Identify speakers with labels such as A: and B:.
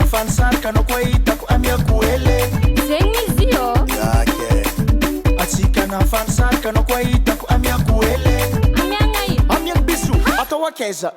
A: nafanisarika anao koa hitako amiako hely
B: zegny izy io
A: yake atsika nafanisarika anao koa hitako amiako hely
B: amiagna ino
A: amiako biso atao akaiza